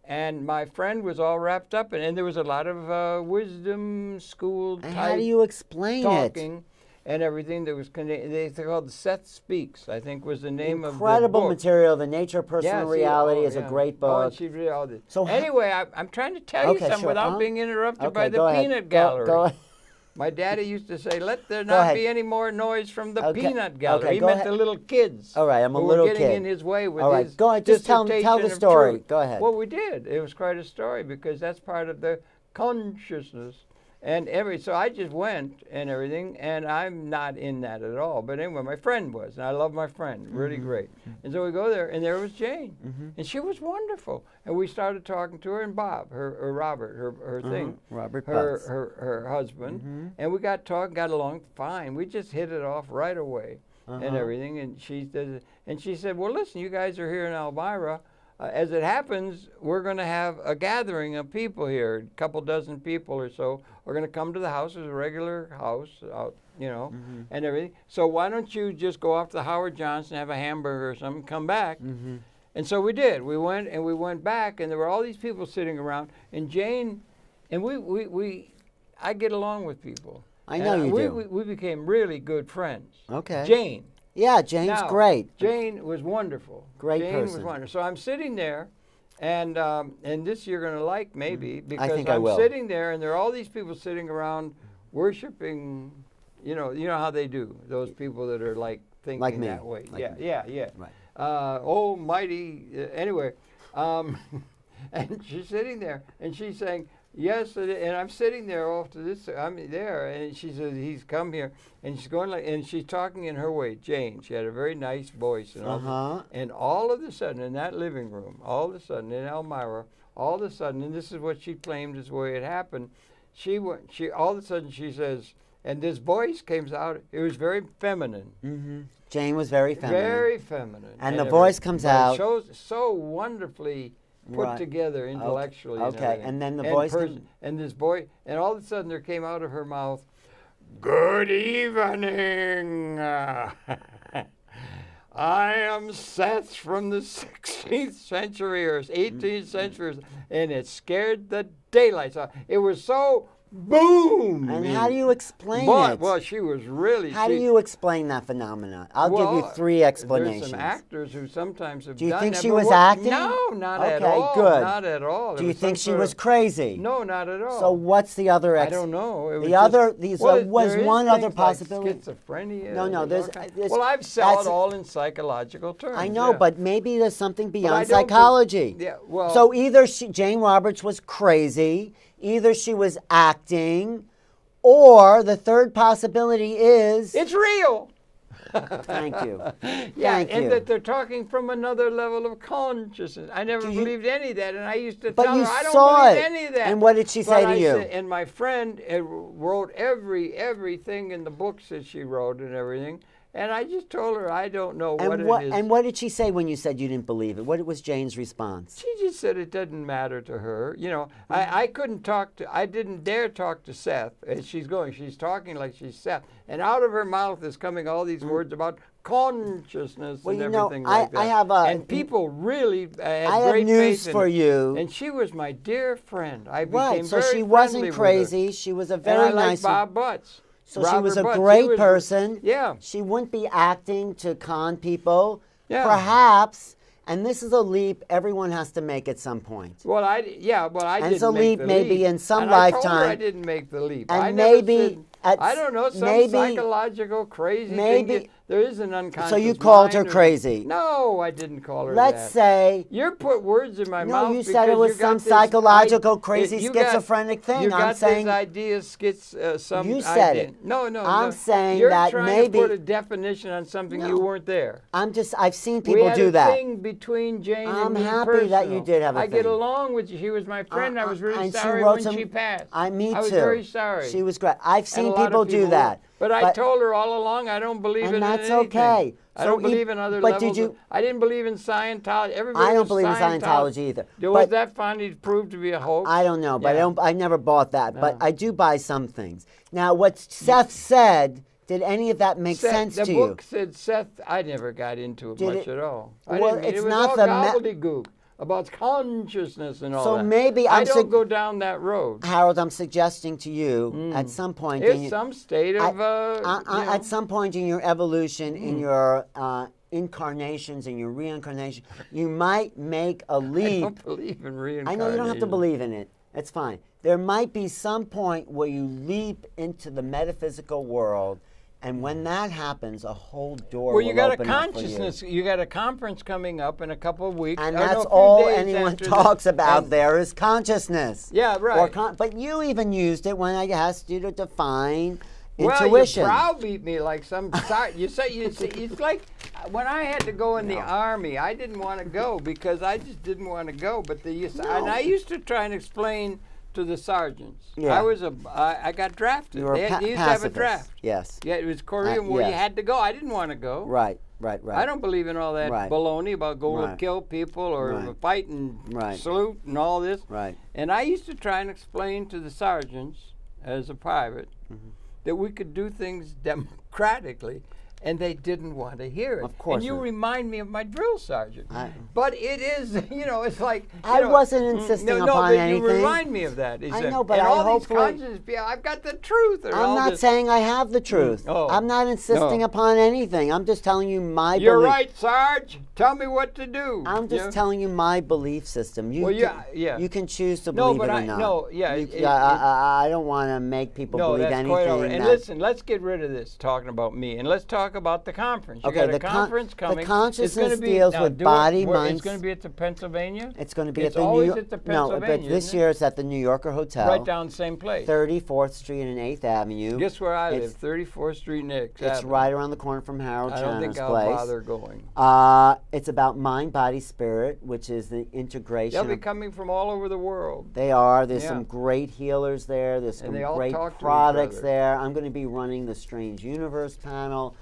And my friend was all wrapped up in it. And there was a lot of wisdom school type how do you explain talking and everything that was they called Seth Speaks, I think was the name of the book. Incredible material. The Nature of Personal Reality is a great book. Oh, and she read all this. So anyway, I'm trying to tell you something without being interrupted by the peanut gallery. Go ahead. My daddy used to say, "Let there not be any more noise from the peanut gallery." He meant the little kids. All right, I'm a little kid. Who were getting in his way with his go ahead. Just tell the story. Go ahead. Well, we did. It was quite a story because that's part of the consciousness. And so I just went and everything, and I'm not in that at all. But anyway, my friend was, and I love my friend, really great. And so we go there, and there was Jane, and she was wonderful. And we started talking to her, and Bob, her Robert, her thing, her husband, and we got talking, got along fine. We just hit it off right away, and everything. And she said, "Well, listen, you guys are here in Elmira. As it happens, we're going to have a gathering of people here, a couple dozen people or so. We're going to come to the house. It's a regular house, and everything. So why don't you just go off to Howard Johnson, have a hamburger or something, come back." And so we did. We went back, and there were all these people sitting around. And Jane, and I get along with people. I know you do. We became really good friends. Okay. Jane. Yeah, Jane's great. Jane was wonderful. Great Jane person. was wonderful. So I'm sitting there, and this you're going to like maybe because I think I will. Sitting there, and there are all these people sitting around worshiping. You know how they do. Those people that are like thinking like me. That way. Like yeah. Right. Almighty. Anyway, and she's sitting there, and she's saying. Yes, and I'm sitting there off to this. I'm there, and she says he's come here, and she's going and she's talking in her way. Jane, she had a very nice voice, and and all of a sudden in that living room, all of a sudden in Elmira, all of a sudden, and this is what she claimed is the way it happened. She all of a sudden she says, and this voice comes out. It was very feminine. Jane was very feminine. Very feminine, and the voice comes out. It shows so wonderfully. Put together intellectually. Okay, and then the voice. And this boy, and all of a sudden there came out of her mouth, "Good evening. I am Seth from the 16th century or 18th century," and it scared the daylights out. It was so boom. And how do you explain it? Well, she was really. How do you explain that phenomenon? I'll give you 3 explanations. There's some actors who sometimes have done that. Do you think she was acting? No, not at all. Okay, good. Not at all. Do you think she was crazy? No, not at all. So what's the other? I don't know. It was one other possibility. Like schizophrenia. No. There's well, I've said it all in psychological terms. I know, but maybe there's something beyond psychology. So either Jane Roberts was crazy, either she was acting, or the third possibility is it's real. Thank you. Thank you. That they're talking from another level of consciousness. I never believed any of that, and I used to tell her I don't believe any of that. And what did she say to you? And my friend wrote everything in the books that she wrote and everything. And I just told her I don't know what it is. And what did she say when you said you didn't believe it? What was Jane's response? She just said it doesn't matter to her. You know, I didn't dare talk to Seth. And she's talking like she's Seth. And out of her mouth is coming all these words about consciousness and everything like that. And people really had great news for you. And she was my dear friend. I became right, so very she wasn't friendly crazy. With her. She was a very nice Bob Butts. So Robert she was a great person. Yeah. She wouldn't be acting to con people. Yeah. Perhaps, and this is a leap everyone has to make at some point. Well, I didn't it's a leap make the maybe leap. in some and lifetime. I told her I didn't make the leap. And I maybe I don't know, some psychological crazy thing. There is an unconscious So you called her crazy? No, I didn't call her Let's say... You put words in my mouth. No, you said it was some psychological, crazy, schizophrenic thing. You got saying, this idea, You said it. No. I'm saying You're that trying maybe... to put a definition on something you weren't there. I've seen people do that. We had a thing between Jane and me. I'm happy that you did have a thing. I get along with you. She was my friend. I was really sorry when she passed. Me too. I was very sorry. She was great. I've seen people do that. But I told her all along I don't believe in anything. And that's okay. I don't believe in other levels. I didn't believe in Scientology. I don't believe in Scientology either. Was that finally proved to be a hoax? I don't know, but I never bought that. No. But I do buy some things. Now, what Seth said, did any of that make sense to you? The book said Seth. I never got into it much at all. It's not the gobbledygook about consciousness and all that. So maybe I don't go down that road. Harold, I'm suggesting to you at some point in some state of at some point in your evolution, in your incarnations and your reincarnation, you might make a leap. I don't believe in reincarnation. I know you don't have to believe in it. It's fine. There might be some point where you leap into the metaphysical world. And when that happens, a whole door will open up for you. Well, you got a consciousness. You got a conference coming up in a couple of weeks. And that's all anyone talks about there is consciousness. Yeah, right. But you even used it when I asked you to define intuition. Well, you browbeat me like some... you say it's like when I had to go in the Army, I didn't want to go because I just didn't want to go. But and I used to try and explain to the sergeants. Yeah. I got drafted. You were they used to have a draft. Yes. Yeah, it was Korean War. You had to go. I didn't want to go. Right. I don't believe in all that baloney about going to kill people or fight and salute and all this. Right. And I used to try and explain to the sergeants, as a private, that we could do things democratically. And they didn't want to hear it. Of course. And you remind me of my drill sergeant. But it is, it's like... I wasn't insisting upon anything. You remind me of that. I know, but all these conscious people, I've got the truth. I'm not saying I have the truth. I'm not insisting upon anything. I'm just telling you my belief. You're right, Sarge. Tell me what to do. I'm just telling you my belief system. You can choose to believe it or not. I don't want to make people believe anything. Quite all right. And listen, let's get rid of this talking about me. And let's talk about the conference. You got a conference coming. The consciousness deals with body, mind. It's going to be at the Pennsylvania? It's going to be at the New York. At the Pennsylvania. No, but this year it's at the New Yorker Hotel. Right down the same place. 34th Street and 8th Avenue. Guess where I live? 34th Street and 8th Avenue. It's right around the corner from Harold Channer's place. I don't think I'll bother going. It's about mind, body, spirit, which is the integration. They'll be coming from all over the world. They are. There's some great healers there. There's some great products there. I'm going to be running the Strange Universe panel.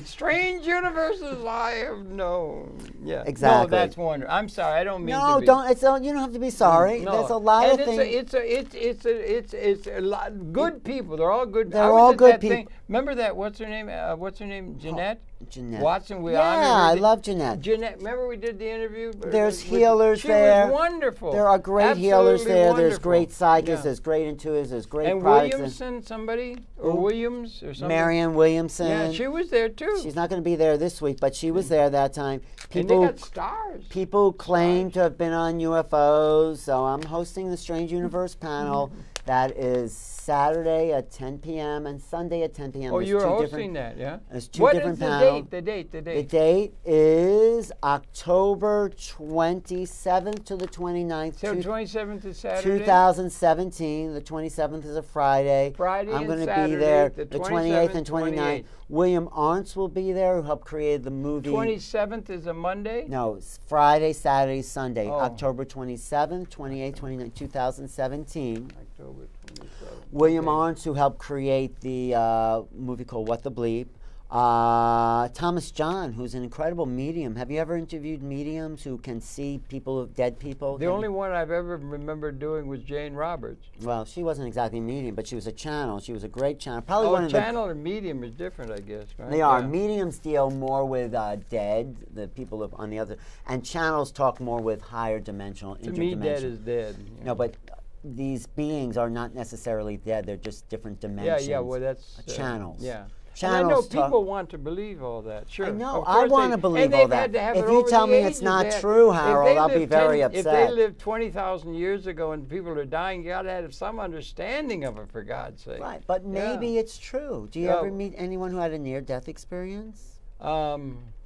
Strange universes I have known. Yeah, exactly. No, that's wonderful. I'm sorry, I don't mean to be. You don't have to be sorry. No. There's a lot of things. It's a lot good people. They're all good. They're all good people. Remember that? What's her name? Jeanette. Jeanette. Watson, we yeah, honored her. I love Jeanette. Jeanette, remember we did the interview? There's healers there. She was wonderful. There are great Absolutely healers there. wonderful. There's great psychics. Yeah. There's great intuitives. There's great and products. Williamson, somebody? Or Williams or something? Marianne Williamson. Yeah, she was there too. She's not going to be there this week, but she was there that time. People, and they got stars. People claim to have been on UFOs, so I'm hosting the Strange Universe panel. That is Saturday at 10 p.m. and Sunday at 10 p.m. Oh, you're hosting that, yeah? There's two different panels. The date. The date is October 27th to the 29th. So 27th is Saturday? 2017. The 27th is a Friday. Friday I'm going to be there the 28th and 29th. William Arntz will be there, who helped create the movie. 27th is a Monday? No, it's Friday, Saturday, Sunday. Oh. October 27th, 28th, 29th, 2017. October 27th. William Arntz, who helped create the movie called What the Bleep. Thomas John, who's an incredible medium. Have you ever interviewed mediums who can see people, dead people? The only one I've ever remembered doing was Jane Roberts. Well, she wasn't exactly a medium, but she was a channel. She was a great channel. Probably one of channel and medium is different, I guess, right? They are. Mediums deal more with dead, the people on the other, and channels talk more with higher dimensional, interdimensional. To me, dead is dead. Yeah. No, but these beings are not necessarily dead. They're just different dimensions. Yeah, well, that's... channels. Yeah. Channels. And I know people want to believe all that. Sure. I know. I want to believe all that. If you tell me it's not true, Harold, I'll be very upset. If they lived 20,000 years ago and people are dying, you got to have some understanding of it, for God's sake. Right, but maybe it's true. Do you ever meet anyone who had a near-death experience?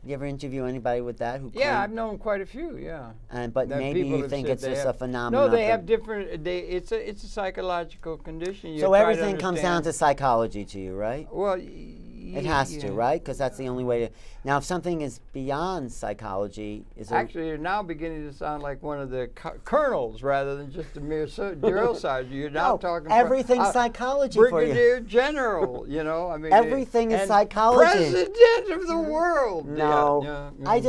You ever interview anybody with that? Yeah, I've known quite a few. Yeah. But maybe you think it's just a phenomenon. No, they have different. It's a psychological condition. So everything comes down to psychology to you, right? Well, it has to, right? Because that's the only way to. Now, if something is beyond psychology, actually, you're now beginning to sound like one of the colonels rather than just a mere drill sergeant. You're now talking. Everything's psychology for you. Brigadier General, you know. I mean, everything is psychology. President of the world. No, yeah. I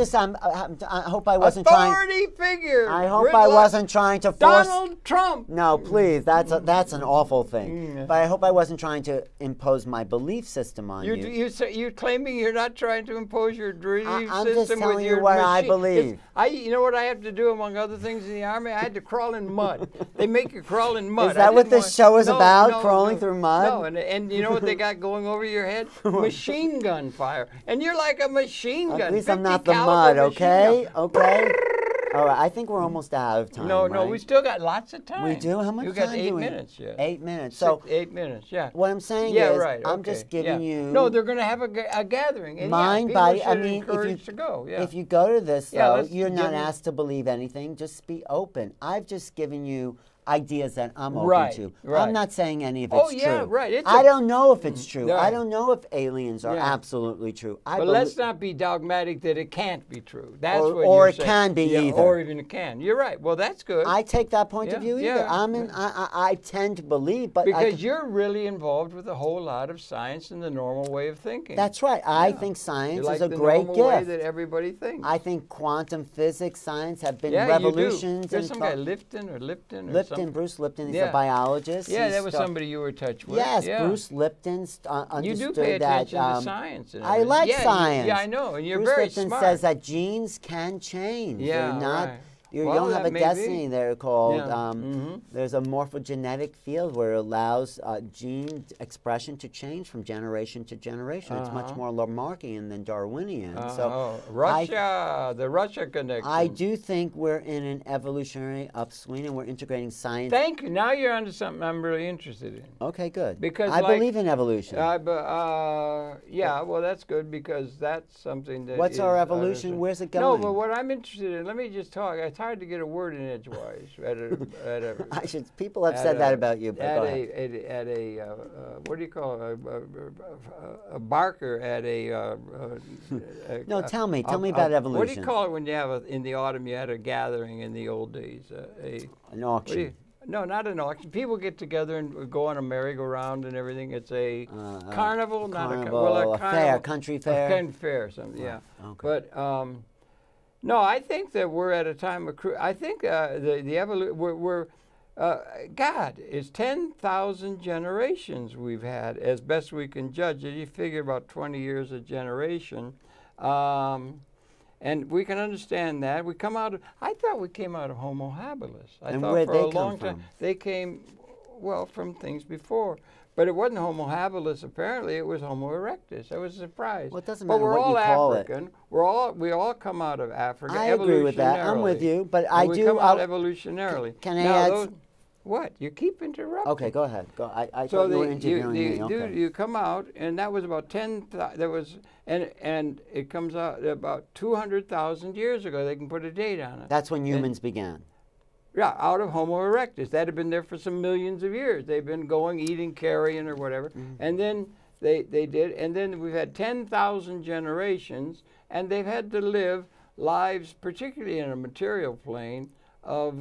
hope I wasn't trying. Authority figure. I hope I wasn't trying to force. Donald Trump. No, please. That's an awful thing. But I hope I wasn't trying to impose my belief system on you. You're claiming you're not trying to impose your belief system. I'm just telling you what I believe. You know what I have to do, among other things in the Army? I had to crawl in mud. They make you crawl in mud. Is that what this show is about, crawling through mud? No, and you know what they got going over your head? Machine gun fire. And you're like a machine gun. At least I'm not the mud, okay? Okay? All right, I think we're almost out of time. No, we still got lots of time. We do? How much time do we have? You got 8 minutes yet. 8 minutes. So 8 minutes, yeah. What I'm saying is, I'm just giving you... No, they're going to have a gathering. And mind, body, I mean, if you go to this, though, you're not asked to believe anything. Just be open. I've just given you ideas that I'm open to. Right. I'm not saying any of it's true. Oh, yeah, right. I don't know if it's true. Right. I don't know if aliens are absolutely true. But let's not be dogmatic that it can't be true. That's what or you're it saying. Can be either. Or even it can. You're right. Well, that's good. I take that point of view either. I tend to believe, but because you're really involved with a whole lot of science and the normal way of thinking. That's right. I think science is a great gift. The normal way that everybody thinks. I think quantum physics, science have been revolutions. You do. There's some guy Lipton. Bruce Lipton. He's a biologist. Yeah, that was somebody you were in touch with. Yes, Bruce Lipton understood you do pay attention to science. I like science. Yeah, I know, and you're Bruce very Lipton smart. says that genes can change. Yeah, they're not. Right. You don't have a destiny. They're called. There's a morphogenetic field where it allows gene expression to change from generation to generation. It's much more Lamarckian than Darwinian. So the Russia connection. I do think we're in an evolutionary upswing, and we're integrating science. Thank you. Now you're onto something I'm really interested in. Okay, good. Because I believe in evolution. Yeah, well, that's good because that's something that. What's our evolution? Where's it going? No, but what I'm interested in. Let me just talk. It's hard to get a word in edgewise. People have said that about you. At a what do you call it? A barker at a. No, tell me about evolution. What do you call it when you have in the autumn? You had a gathering in the old days. An auction. No, not an auction. People get together and go on a merry-go-round and everything. It's a carnival, not a carnival. A fair, country fair. A country fair, something. Yeah. Okay. But. No, I think that we're at a time of. I think the evolution. God, it's 10,000 generations we've had, as best we can judge it. You figure about 20 years a generation. And we can understand that. We come out of, I thought we came out of Homo habilis. I And thought where'd for they a come long from? time they came, well, from things before. But it wasn't Homo habilis, apparently. It was Homo erectus. I was surprised. Well, it doesn't but matter we're what you all call it. African. We all come out of Africa. I agree with that. I'm with you, but I we do. come out evolutionarily. Can I now, add? What? You keep interrupting. Okay, go ahead. Go. I So thought you were interviewing me. Okay. you come out, and that was about 10. There was, and it comes out about 200,000 years ago. They can put a date on it. That's when humans began. Yeah, out of Homo erectus. That had been there for some millions of years. They've been going, eating carrion or whatever. And then they did. And then we've had 10,000 generations, and they've had to live lives, particularly in a material plane, of,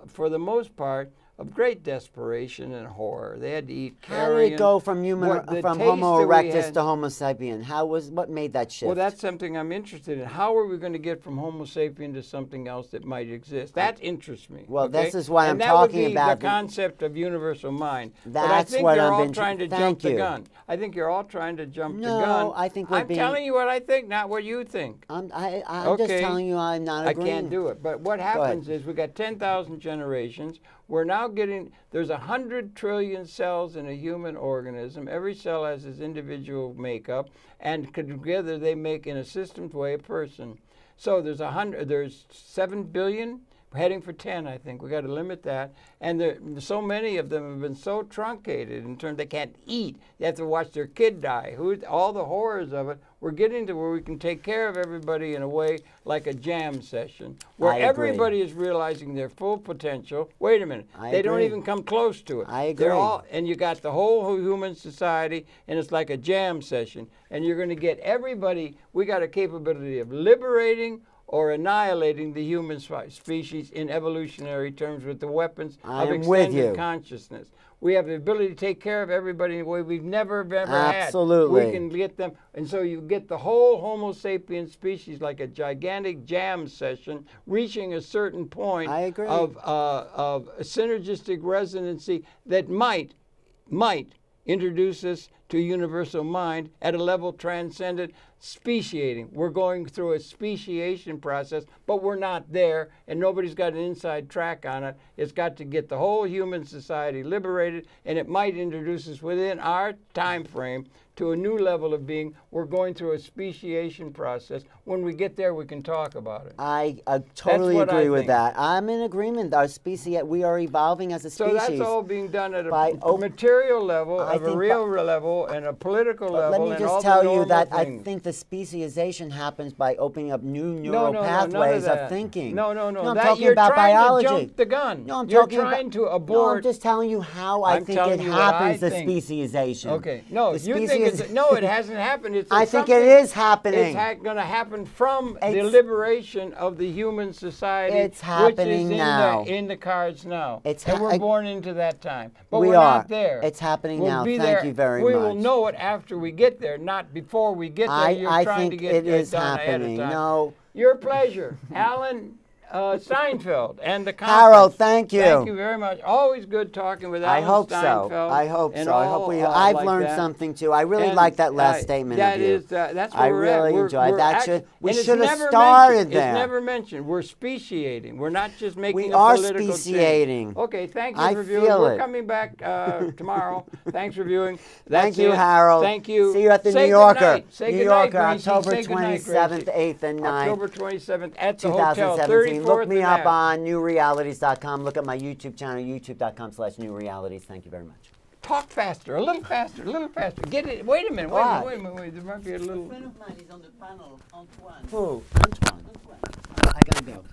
for the most part, of great desperation and horror. They had to eat carrion. How did it go from Homo erectus to Homo sapien? What made that shift? Well, that's something I'm interested in. How are we going to get from Homo sapien to something else that might exist? That interests me. Well, okay? this is why I'm and talking about that would be the concept of universal mind. That's but I think what you're I'm all trying to jump the you. gun. I think you're all trying to jump the No, gun. I think we're being. telling you what I think, not what you think. I'm okay. just telling you I'm not agreeing. I can't do it. But what happens is we got 10,000 generations. We're now getting, there's 100 trillion cells in a human organism. Every cell has its individual makeup, and together they make, in a systems way, a person. So there's 7 billion, heading for 10, I think. We got to limit that. And so many of them have been so truncated in terms they can't eat. They have to watch their kid die. All the horrors of it. We're getting to where we can take care of everybody in a way like a jam session, where everybody is realizing their full potential. Wait a minute. They don't even come close to it. I agree. And you got the whole human society, and it's like a jam session. And you're going to get everybody. We got a capability of liberating or annihilating the human species in evolutionary terms with the weapons of extended consciousness. We have the ability to take care of everybody in a way we've never had. Absolutely. We can get them. And so you get the whole Homo sapiens species like a gigantic jam session reaching a certain point of synergistic resonancy that might introduce us to universal mind at a level transcendent speciating. We're going through a speciation process, but we're not there, and nobody's got an inside track on it. It's got to get the whole human society liberated, and it might introduce us within our time frame to a new level of being. We're going through a speciation process. When we get there, we can talk about it. I totally agree with that. I'm in agreement. Our species, we are evolving as a species. So that's all being done at a material level, a real level, and a political level. Let me just tell you that I think the speciation happens by opening up new neural pathways of thinking. No. I'm talking about biology. You're trying to jump the gun. No, you're trying to abort. No, I'm just telling you how I think it happens, the speciation. Okay. No, you think no, it hasn't happened. I think it is happening. It's going to happen from the liberation of the human society. It's happening now. In the cards now. And we're born into that time. But we're not there. It's happening now. Thank you very much. We will know it after we get there, not before we get there. You're trying to get it is done happening. Ahead of time. No. Your pleasure, Alan Steinfeld and the conference. Harold, thank you. Thank you very much. Always good talking with Alan Steinfeld. I hope so. I hope I've learned something too. I really like that last statement of you. That's where I really enjoyed that. We should have started there. It's never mentioned. We're speciating. We're not just making a political speciating. Change. Okay, thank you for viewing. We're coming back tomorrow. Thanks for viewing. Thank you, Harold. Thank you. See you at the New Yorker. New Yorker, October 27th, 8th, and 9th. October 27th at the hotel. 2017. Look me up on NewRealities.com. Look at my YouTube channel, youtube.com/NewRealities. Thank you very much. Talk faster, a little faster, a little faster. Get it. Wait a minute. Wait a minute. There might be a little. A friend of mine is on the panel, Antoine. Who? Antoine. I gotta go.